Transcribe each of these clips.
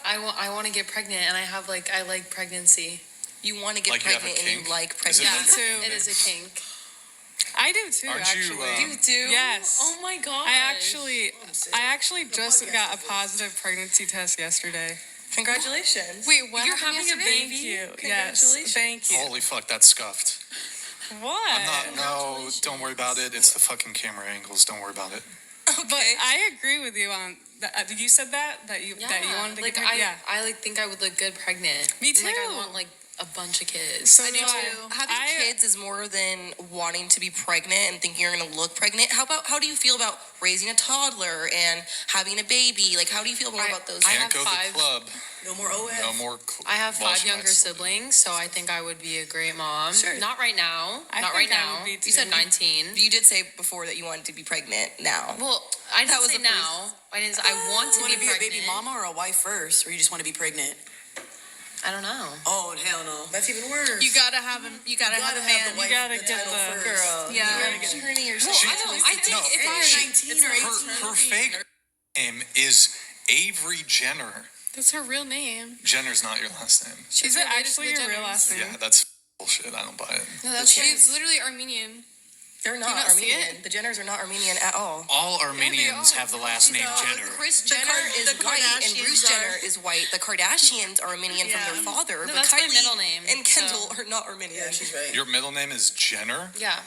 I want to get pregnant, and I like pregnancy. You want to get Like you have a pregnant and you kink? like Is it pregnancy. Yeah, like- it is a kink. I do too, Aren't you, actually. You do? Yes. Oh my god. I actually just got a positive pregnancy test yesterday. Congratulations. Wait, what You're happened having yesterday? Thank you. Yes. Congratulations. Thank you. Holy fuck, that's scuffed. What? No, don't worry about it. It's the fucking camera angles. Don't worry about it. But I agree with you on that. You said that you wanted to like get pregnant. I think I would look good pregnant. Me too. Like I want like a bunch of kids. So I do too. Having kids is more than wanting to be pregnant and thinking you're going to look pregnant. How do you feel about raising a toddler and having a baby? Like, how do you feel more about those? Can't go to the club. No more OF. No more. I have well, 5 she younger might- siblings, so I think I would be a great mom. Sure. Not right now. I Not think right I now. would be You said too. 19. You did say before that you wanted to be pregnant now. Well, I didn't was say the now. I didn't. I want to You want be to be pregnant. a baby mama or a wife first, or you just want to be pregnant? I don't know. Oh hell no, that's even worse. You gotta have a You gotta man. have the wife, You gotta the get title the- first. Girl, Yeah. you're turning yourself. She- I don't. I think No, if I you're 19 or 18, her fake name is Avery Jenner. That's her real name. Jenner's not your last name. Is it actually your real last name? Yeah, that's bullshit. I don't buy it. No, that's She's literally Armenian. They're not Do you not see Armenian. The Jenners are not Armenian at all. All Armenians have the last name Jenner. Kris Jenner is the white and Kardashians Bruce are- Jenner is white. The Kardashians are Armenian from their father, No, but that's my Kylie middle name, and Kendall so- are not Armenian. Yeah, she's right. Your middle name is Jenner? Yeah.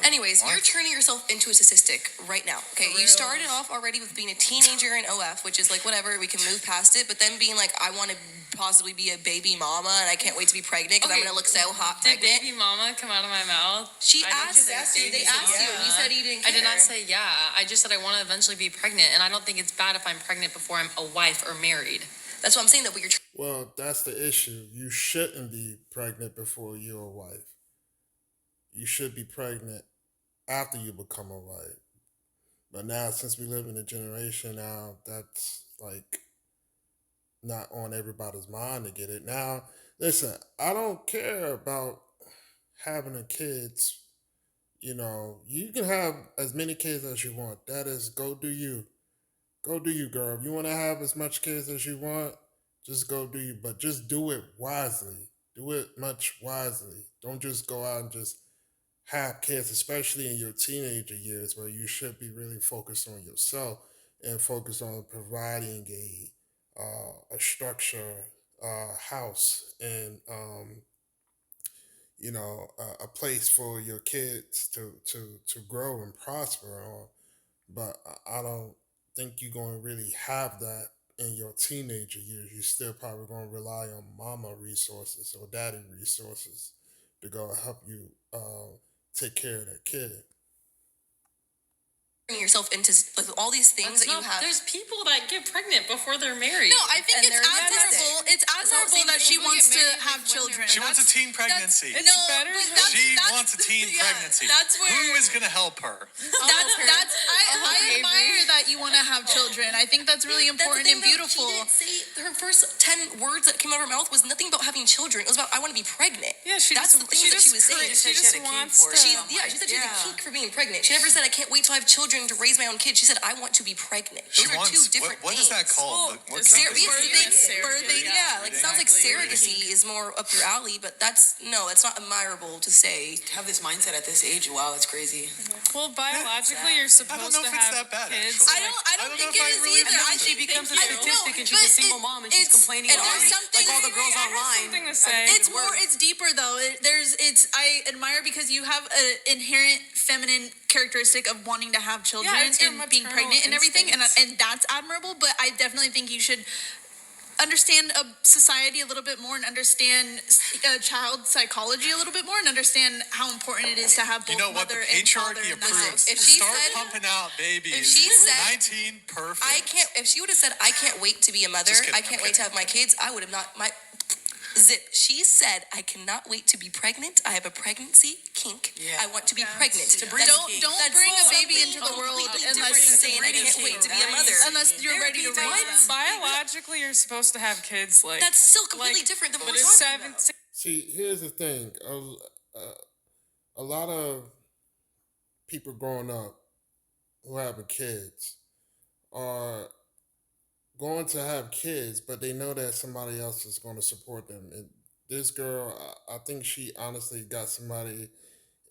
Anyways, What? you're turning yourself into a statistic right now. Okay, you started off already with being a teenager in OF, which is like whatever, we can move past it. But then being like, I want to possibly be a baby mama, and I can't wait to be pregnant because I'm Okay, gonna look so hot Did pregnant. baby mama come out of my mouth? She I didn't asked say you. They baby asked you, and you mama. said you didn't I care. did not say yeah. I just said I want to eventually be pregnant, and I don't think it's bad if I'm pregnant before I'm a wife or married. That's what I'm saying. That what you're Well, that's the issue. You shouldn't be pregnant before you're a wife. You should be pregnant after you become a wife. But now, since we live in a generation now, that's like not on everybody's mind to get it. Now, listen, I don't care about having a kids. You know, you can have as many kids as you want. That is, go do you. Go do you, girl. If you want to have as much kids as you want, just go do you. But just do it wisely. Do it much wisely. Don't just go out and just have kids, especially in your teenager years where you should be really focused on yourself and focused on providing a structure, house, and a place for your kids to grow and prosper on. But I don't think you're going to really have that in your teenager years. You're still probably going to rely on mama resources or daddy resources to go help you take care of that kid. turning yourself into like all these things that you have. There's people that get pregnant before they're married. No, I think And it's they're admirable. statistic. It's admirable that she wants to have children. She wants a teen pregnancy. No, better but than- that's, She that's, wants a teen yeah, pregnancy. That's where Who is going to help her? I admire that you want to have children. I think that's really That's the important thing, and though. beautiful. She didn't say her first 10 words that came out of her mouth was nothing about having children. It was about I want to be pregnant. Yeah, she That's just, the thing that she was saying. She just wants to. She said she has a kink for being pregnant. She never said I can't wait till I have children to raise my own kids. She said I want to be pregnant. She Those are wants. two different What is things. that called? What Birthing, yeah, like sounds like surrogacy is more up your alley, but that's it's not admirable to say. To have this mindset at this age, wow, it's crazy. Well, biologically, you're supposed know to if it's have that bad, kids. actually. I don't know think if it I is really either. do I that. She think becomes a I don't know, statistic and she's a but single mom and she's it's- complaining and about there's it. something- Like all the girls I have online. something to say. It's deeper though. I admire because you have an inherent feminine characteristic of wanting to have children Yeah, it's your and being maternal pregnant and everything, instincts. and that's admirable. But I definitely think you should understand society a little bit more and understand child psychology a little bit more and understand how important it is to have both You know what? The mother and father patriarchy in the house. approves. If she Start said- pumping out babies. if she said, 19, perfect. I can't. If she would have said, "I can't wait to be a mother. Just kidding, I can't I'm wait to kidding. have my kids," I would have not. My zip. She said, "I cannot wait to be pregnant. I have a pregnancy kink. Yeah. I want to be pregnant." To breed Don't kink. don't bring a baby into the world unless unless you're saying, "I can't wait to be a mother." unless you're ready to raise them. Biologically, you're supposed to have kids. Like That's still completely different than what but we're it's talking 7, about. 6. See, here's the thing. A lot of people growing up who having kids are going to have kids, but they know that somebody else is going to support them. And this girl, I think she honestly got somebody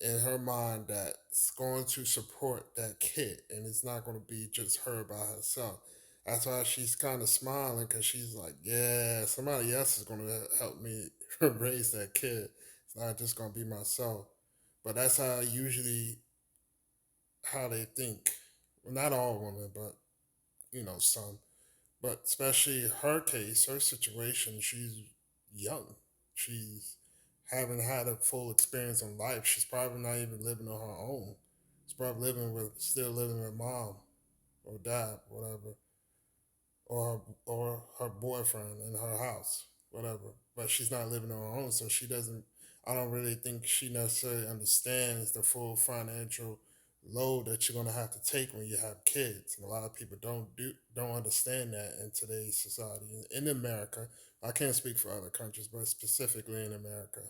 in her mind that's going to support that kid, and it's not going to be just her by herself. That's why she's kind of smiling because she's like, yeah, somebody else is going to help me raise that kid. It's not just going to be myself. But that's how usually how they think. Well, not all women, but some. But especially her case, her situation, she's young. She's haven't had a full experience in life. She's probably not even living on her own. She's probably still living with mom or dad, whatever, or her boyfriend in her house, whatever. But she's not living on her own, so she doesn't. I don't really think she necessarily understands the full financial load that you're gonna have to take when you have kids. And a lot of people don't understand that in today's society in America. I can't speak for other countries, but specifically in America.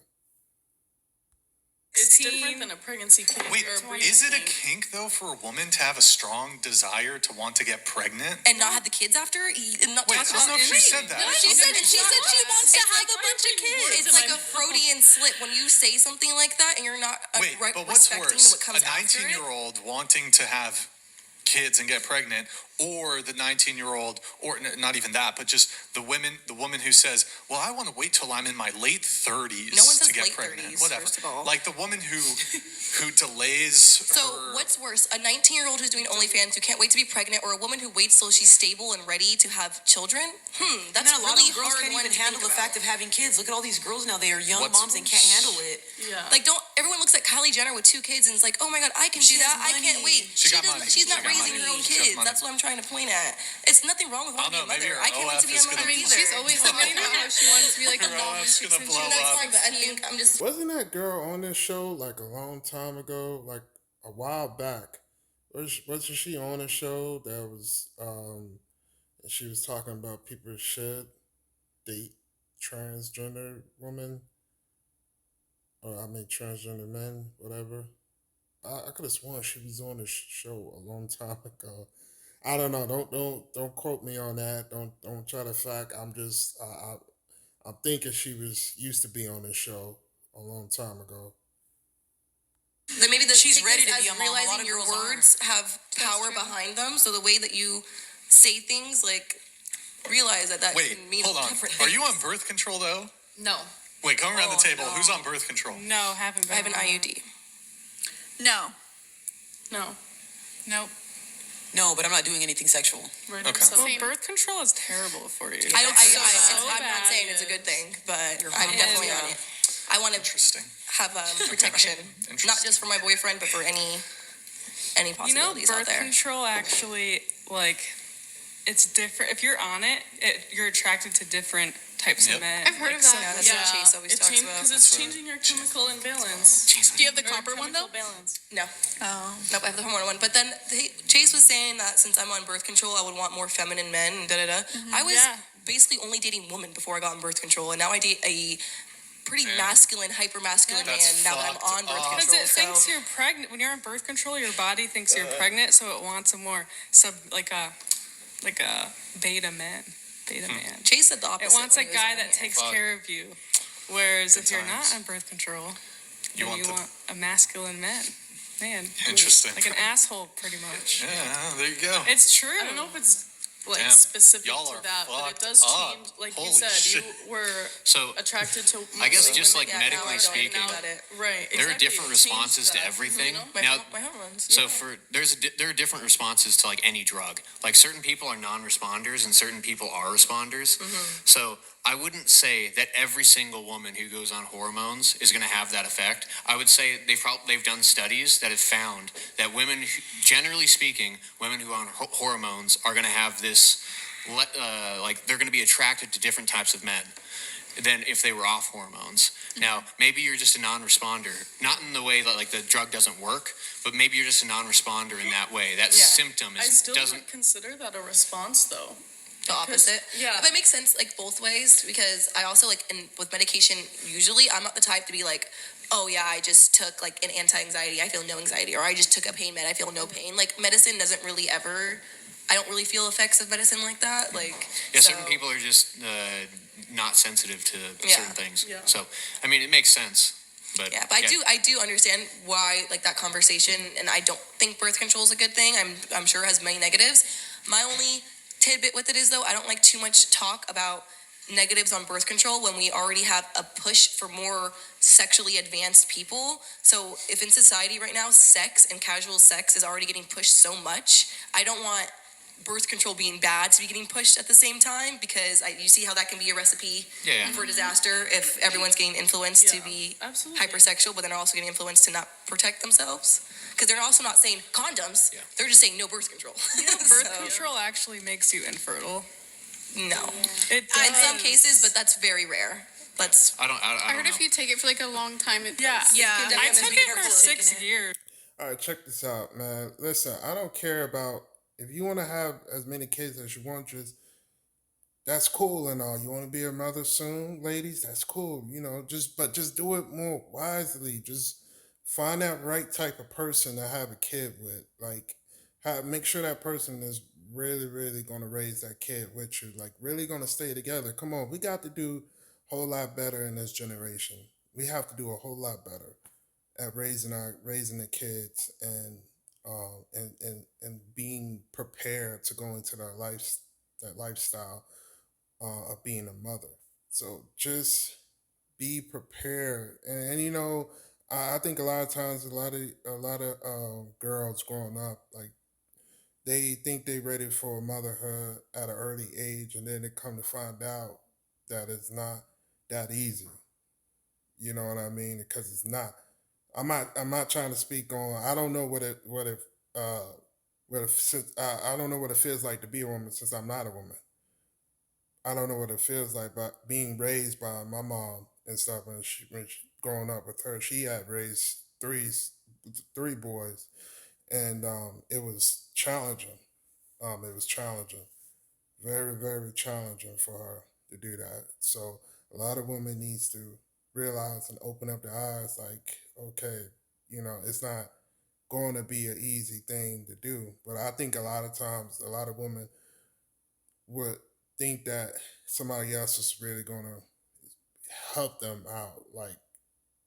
It's different than a pregnancy kink. Wait, or a is it a kink. kink though for a woman to have a strong desire to want to get pregnant? And not have the kids after? And not Wait, I talk don't know about if she said that. No, she said she wants to have a bunch of kids. It's like a Freudian slip when you say something like that and you're not Wait, but what's respecting worse? what comes A after it. 19-year-old wanting to have kids and get pregnant, or the 19-year-old, or not even that, but just the woman who says, well, I want to wait till I'm in my late 30s No one says to get late pregnant. 30s, Whatever. first of all. Like the woman who delays So her. what's worse, a 19-year-old who's doing OnlyFans who can't wait to be pregnant, or a woman who waits till she's stable and ready to have children? That's That's a lot really of girls hard can't one even to handle think the fact about. of having kids. Look at all these girls now. They are young What's moms and can't handle it. Yeah. Like, don't everyone looks at Kylie Jenner with 2 kids and is like, oh my god, I can She do that. has I can't money. wait. She got money. She's She not got raising money. her own She has kids. money. That's what I'm trying to point at. It's nothing wrong with I wanting to don't be a know, mother. maybe I can't wait to be OF a is mother gonna- I mean, either. she's always you know how she wants to be like a Her mom. OF's Since gonna she blow was up. Fine, but I think I'm just Wasn't that girl on this show like a long time ago, like a while back? Wasn't she on a show that was and she was talking about people should date transgender women, or I mean transgender men, whatever. I could have sworn she was on this show a long time ago. I don't know. Don't quote me on that. Don't try to fact. I'm thinking she was used to be on this show a long time ago. then maybe She's take ready this to be as a mom. A lot realizing of your girls aren't. words have power behind them. So the way that you say things, like realize that Wait, can mean hold on. different Are things. you on birth control though? No. Wait, going around the Oh, table. no. Who's on birth control? No, haven't been. I have an on that. IUD. No. No. Nope. No, but I'm not doing anything sexual. Right. Okay. Well, Same. birth control is terrible for you. I don't. So I'm not bad. saying it's a good thing, but You're I'm fine. definitely Yeah. on it. I want to Interesting. have protection, not just for my boyfriend, but for any You know, possibilities out birth there. control actually, like, it's different. If you're on it, you're attracted to different types Yep. of men. I've heard of that. Yeah, that's what Chase always talks about. Because it's changing your chemical imbalance. Do you have the Your copper one though? chemical balance. No, Oh. nope, I have the hormone one. But then Chase was saying that since I'm on birth control, I would want more feminine men and da. I was Yeah. basically only dating women before I got on birth control, and now I date a pretty masculine, hyper masculine That's man now that I'm on birth fucked Because control. it thinks you're pregnant. When you're on birth control, your body thinks you're pregnant, so it wants a more like a beta man. Chase said the opposite. It wants a when he was guy on that here. takes Fuck. care of you. Whereas Good if you're times. not on birth control, You then want you the- want a masculine man. Interesting. Like an asshole, pretty much. Yeah, there you go. It's true. I don't know if it's like Damn. specific Y'all to are that, but it fucked does up. change. Like Holy you said, shit. you were So attracted to. I guess mostly just women. like Yeah, now I medically don't speaking, know about it. Right. there are exactly. different It changed responses to that, everything. you know? My, Now, my hormones. so yeah. there are different responses to like any drug. Like certain people are non-responders and certain people are responders. So I wouldn't say that every single woman who goes on hormones is going to have that effect. I would say they've done studies that have found that women, generally speaking, women who are on hormones are going to have this, like they're going to be attracted to different types of men than if they were off hormones. Now, maybe you're just a non-responder, not in the way that like the drug doesn't work, but maybe you're just a non-responder in that way. That Yeah. symptom I still doesn't. would consider that a response, though. The opposite. Yeah. But it makes sense like both ways because I also like with medication, usually I'm not the type to be like, oh yeah, I just took like an anti-anxiety, I feel no anxiety, or I just took a pain med, I feel no pain. Like medicine doesn't really ever I don't really feel effects of medicine like that. Like, Yeah, so, certain people are just not sensitive to Yeah. certain things. Yeah. So, I mean, it makes sense. But Yeah, but I do understand why like that conversation, and I don't think birth control is a good thing. I'm sure it has many negatives. My only tidbit with it is though I don't like too much talk about negatives on birth control when we already have a push for more sexually advanced people. So if in society right now sex and casual sex is already getting pushed so much, I don't want birth control being bad to be getting pushed at the same time, because you see how that can be a recipe Yeah. for disaster if everyone's getting influenced to Yeah, be absolutely. hypersexual, but then are also getting influenced to not protect themselves. Because they're also not saying condoms; Yeah. they're just saying no birth control. Birth So, control actually makes you infertile. no, It in some does. cases, but that's very rare. That's I don't I know. heard if you take it for like a long time, it Yeah, does. Yeah. I Definitely took be it careful for taking 6 it. years. All right, check this out, man. Listen, I don't care about if you want to have as many kids as you want. Just that's cool and all. You want to be a mother soon, ladies? That's cool. Just do it more wisely. Just find that right type of person to have a kid with. Like, make sure that person is really, really going to raise that kid with you. Like, really going to stay together. Come on, we got to do a whole lot better in this generation. We have to do a whole lot better at raising the kids and being prepared to go into that lifestyle of being a mother. So just be prepared, and I think a lot of times a lot of girls growing up like they think they're ready for motherhood at an early age, and then they come to find out that it's not that easy. You know what I mean? Because it's not. I'm not trying to speak on. I don't know uh what if since I don't know what it feels like to be a woman since I'm not a woman. I don't know what it feels like, but being raised by my mom and stuff, when she growing up with her, she had raised three boys, and it was challenging. It was challenging, very very challenging for her to do that. So a lot of women needs to realize and open up their eyes. Like, okay, it's not going to be an easy thing to do, but I think a lot of times a lot of women would think that somebody else is really going to help them out like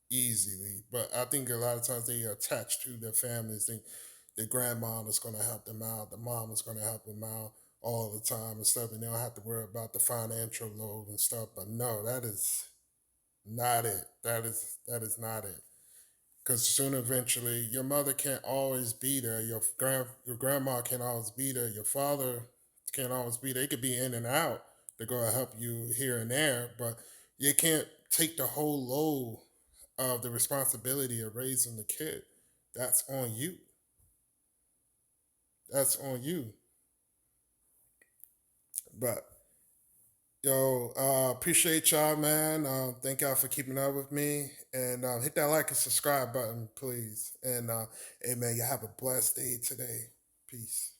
easily. But I think a lot of times they attach to their families. Think the grandma is going to help them out, the mom is going to help them out all the time and stuff, and they don't have to worry about the financial load and stuff. But no, that is not it. That is not it. Because soon, eventually, your mother can't always be there. Your grandma can't always be there. Your father can't always be there. It could be in and out to go and help you here and there, but you can't take the whole load of the responsibility of raising the kid. That's on you. That's on you. But yo, appreciate y'all, man. Thank y'all for keeping up with me, and hit that like and subscribe button, please. And hey, man, you have a blessed day today. Peace.